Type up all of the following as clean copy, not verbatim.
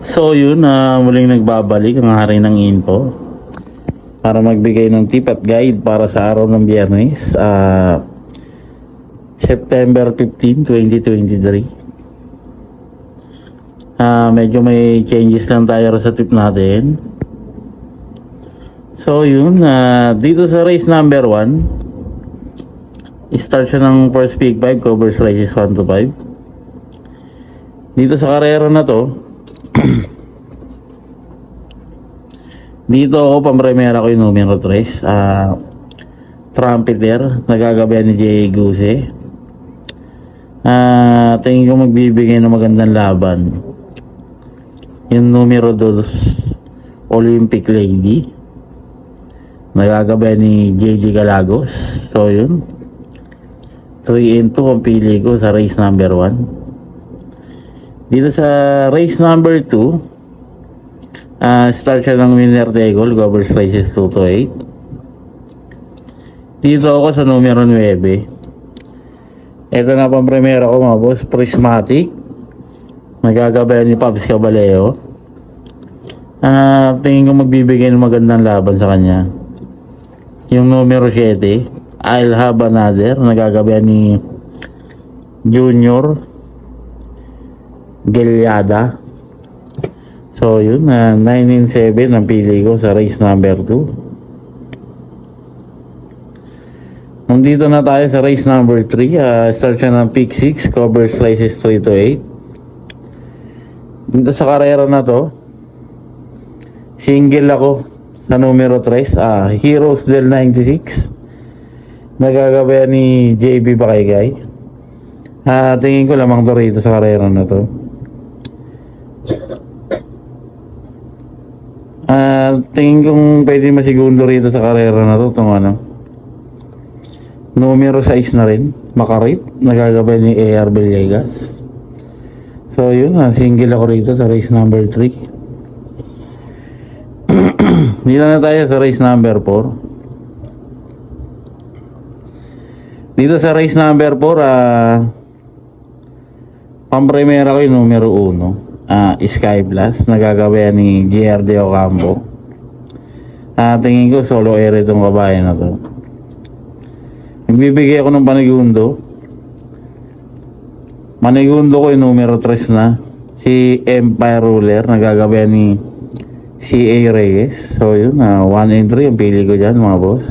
So yun, muling nagbabalik ang hari ng info para magbigay ng tip at guide para sa araw ng Biyernes, September 15, 2023. Medyo may changes lang tayo sa tip natin. So yun, dito sa race number 1, start siya ng first pick 5, covers races 1 to 5. Dito sa karera na to, dito ako pampremera ko yung numero 3, Trumpeter, nagagabayan ni Jay Guse. Tingin ko magbibigay ng magandang laban yung numero 2, Olympic Lady, nagagabayan ni JJ Galagos. So yun, 3 and 2 ang pili ko sa race number 1. Dito sa race number 2, start siya ng winner table, covers races 2 to 8. Dito ako sa numero 9. Ito na pang primera ko mga boss, Prismatic, nagagabayan ni Pabs Caballero. Tingin ko magbibigay ng magandang laban sa kanya yung numero 7, I'll Have Another, nagagabayan ni Junior Gelyada. So yun, 9 and 7 ang pili ko sa race number 2. Nandito na tayo sa race number 3, start siya ng pick 6, cover slices 3 to 8. Dito sa karera na to, single ako sa numero 3, Heroes del 96, nagagabayan ni JB Bakaygay. Tingin ko lamang to rito sa karera na to. Tingin kong pwede masigundo rito sa karera na to itong numero 6 na rin, Makarit, nagagabay ni AR Villegas. So yun, single ako rito sa race number 3. Dito na tayo sa race number 4. Dito sa race number 4, pampremera ko yung numero 1, Sky Blast, nagagabayan ni JR De Ocampo. Tingin ko solo air itong babae na to. Nagbibigay ako ng manigundo ko yung numero 3 na, si Empire Ruler, nagagabayan ni CA Reyes. So yun, 1 and 3 ang pili ko dyan mga boss.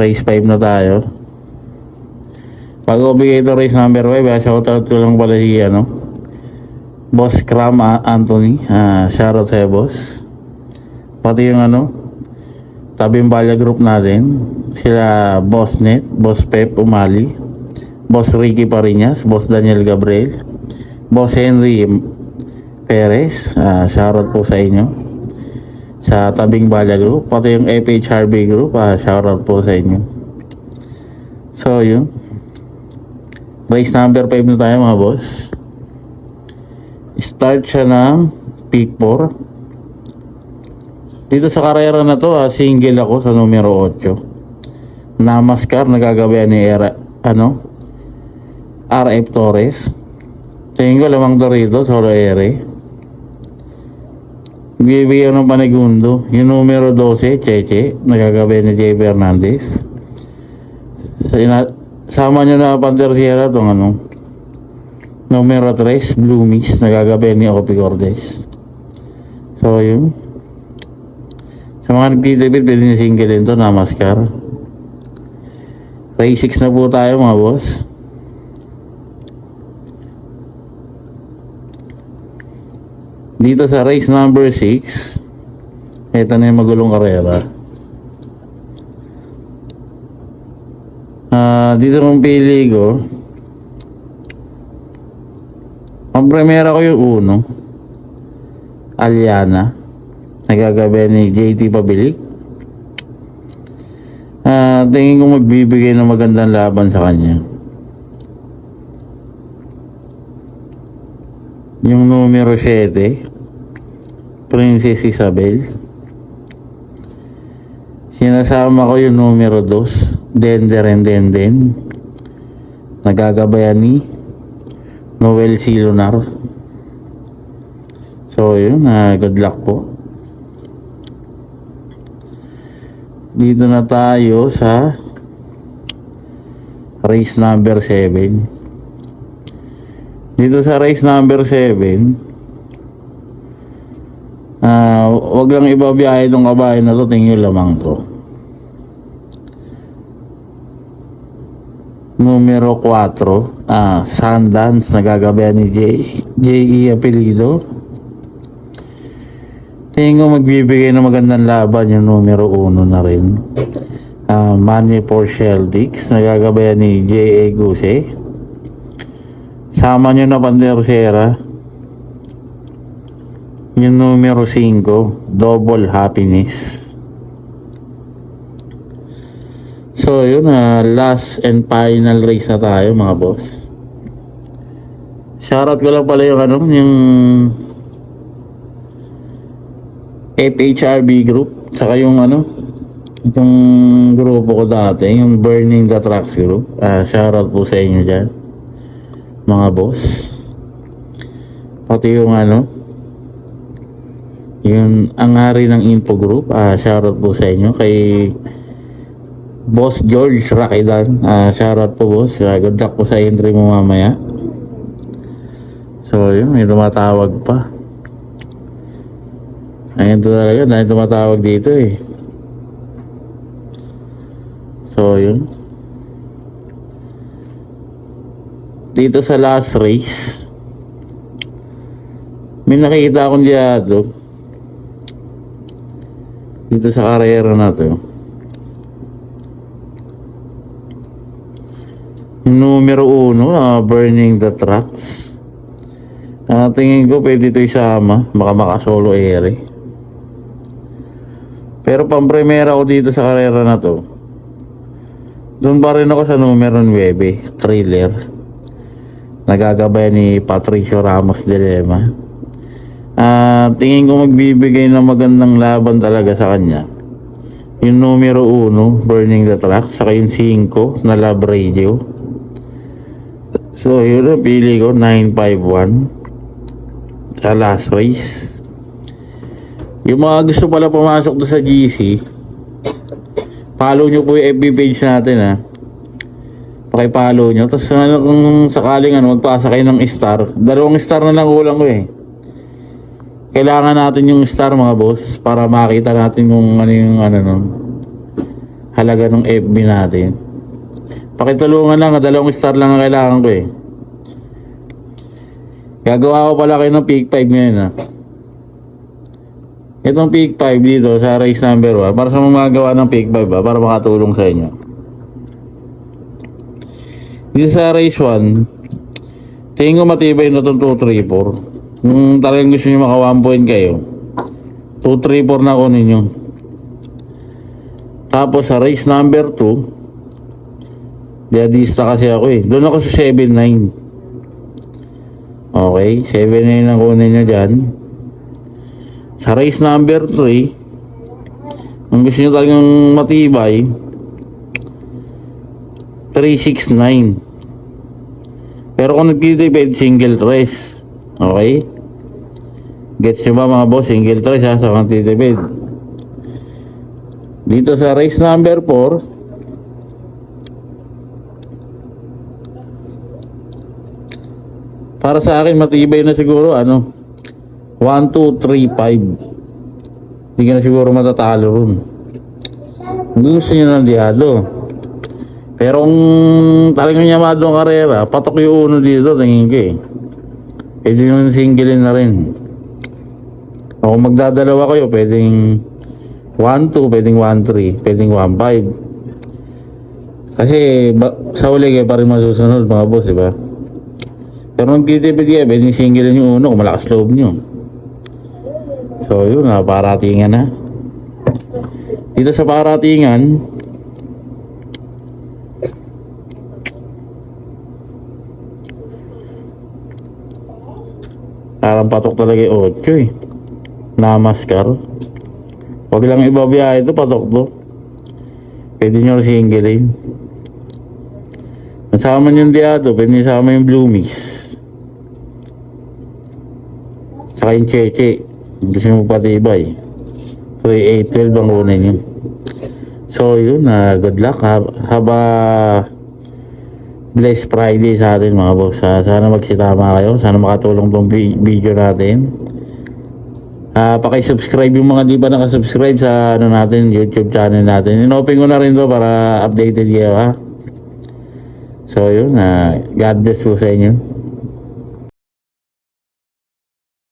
Race 5 na tayo. Pag ubigay ito race number 5, shoutout ko lang pala si Boss Cram Anthony, shoutout sa'yo boss. Pati yung Tabimbala group natin, sila Boss Net, Boss Pep Umali, Boss Ricky Parinas, Boss Daniel Gabriel, Boss Henry Perez, shoutout po sa inyo sa Tabing Bala group. Pati yung FHRB group, shoutout po sa inyo. So yun, race number 5 na tayo mga boss. Start siya ng pick 4. Dito sa karera na to, single ako sa numero 8, Namaskar, nagagabayan ni RF Torres. Tingin ko lamang to rito, solo ere. Bibigyan ng panigundo yung numero 12, Cheche, nagagabayan ni J. Fernandez. Sama nyo na Panther Sierra itong numero 3, Blue Mix, nagagabayan ni Opi Cordes. So yun, sa mga nagtitipid, pwede nyo single ito, Namaskar. Race 6 na po tayo mga boss. Dito sa race number 6, ito na yung magulong karera. Dito kong pili ko, ang primera ko yung 1, Aliana, nagagabayan ni JT Pabilik. Tingin ko magbibigay ng magandang laban sa kanya yung numero 7, Princess Isabel. Sinasama ko yung numero 2, Denden, nagagabayan ni Noel C. Lunar. So yun, good luck po. Dito na tayo sa race number 7. Dito sa race number 7, wag lang ibabiyahe itong kabayan na to, tingin nyo lamang to. Numero 4, Sundance, nagagabayan ni J.E. Apelido. Tingin ko magbibigay ng magandang laban yung numero 1 na rin. Money for Celtics, nagagabayan ni J.A. Guse. Sama nyo na Pandersera. Yung numero 5, Double Happiness. So yun, last and final race na tayo mga boss. Shoutout ko lang pala yung yung FHRB group, saka yung itong grupo ko dati, yung Burning the Tracks group. Shoutout po sa inyo dyan mga boss. Pati yung yung ang hari ng info group, shoutout po sa inyo kay Boss George Rakidan. Shoutout po boss, good luck po sa entry mo mamaya. So yun, may tumatawag pa. Ayun to talaga, dahil tumatawag dito eh. So yun, dito sa last race, may nakikita akong dito sa karera na to. Numero 1, Burning the Tracks. Tingin ko pwede ito isama, baka makasolo ere. Pero pampremera ko dito sa karera na to, doon pa rin ako sa numero 9, Thriller, nagagabay ni Patricio Ramos Dilema. Tingin ko magbibigay ng magandang laban talaga sa kanya yung numero 1, Burning the Tracks, saka yung 5 na Love Radio. So yun, pili ko 951 sa last race. Yung mga gusto pala pumasok doon sa GC, follow nyo po yung FB page natin pakipollow nyo. Tapos kung sakaling magpasa kayo ng star, 2 star na lang kulang ko eh. Kailangan natin yung star mga boss, para makita natin kung yung halaga ng FB natin. Pakitulungan lang, 2 star lang ang kailangan ko eh. Gagawa ko pala kayo ng peak 5 ngayon Itong peak 5 dito sa race number 1, para sa mga magawa ng peak 5 para makatulong sa inyo. Dito sa race 1, tingin ko matibay na itong 2, 3, 4. Kung talagang gusto nyo maka 1 point kayo, 2, 3, 4 na kunin nyo. Tapos sa race number 2, diadista kasi ako eh. Doon ako sa 7-9. Okay, 7-9 ang kunin nyo dyan. Sa race number 3, kung gusto nyo talagang matibay, 3-6-9. Pero kung nagtitipid, single trace. Okay? Gets nyo ba mga boss? Single trace sa kung nagtitipid. Dito sa race number 4, para sa akin matibay na siguro 1, 2, 3, 5. Hindi ka na siguro matatalo ron. Gusto nyo ng diado. Pero kung talagang yamado ang karera, patok yung 1 dito, tingin ko eh. Pwede nyo singlein na rin. O kung magdadalawa kayo, pwedeng 1, 2, pwedeng 1, 3, pwedeng 1, 5. Kasi sa uli kayo pa rin masusunod mga boss, diba? Pero nagtitipid kayo, pwedeng singlein yung 1 kung malakas loob nyo. So yun, paratingan na. Dito sa paratingan, parang patok talaga yung 8 eh. Namaskar. Huwag lang ibabiyahe ito, patok to. Pwede nyo singlein. Nasama nyo yung diado, pwede nyo sama yung bloomies. Saka yung cheche. Gusto mo patibay. 3812 ang kunin yun. So yun, good luck. Have a blessed Friday sa atin mga boss. Sana magsitama kayo. Sana makatulong tong video natin. Paki-subscribe yung mga di pa nakasubscribe sa ano natin, YouTube channel natin. In-open ko na rin to para updated kayo ha. So yun, God bless po sa inyo.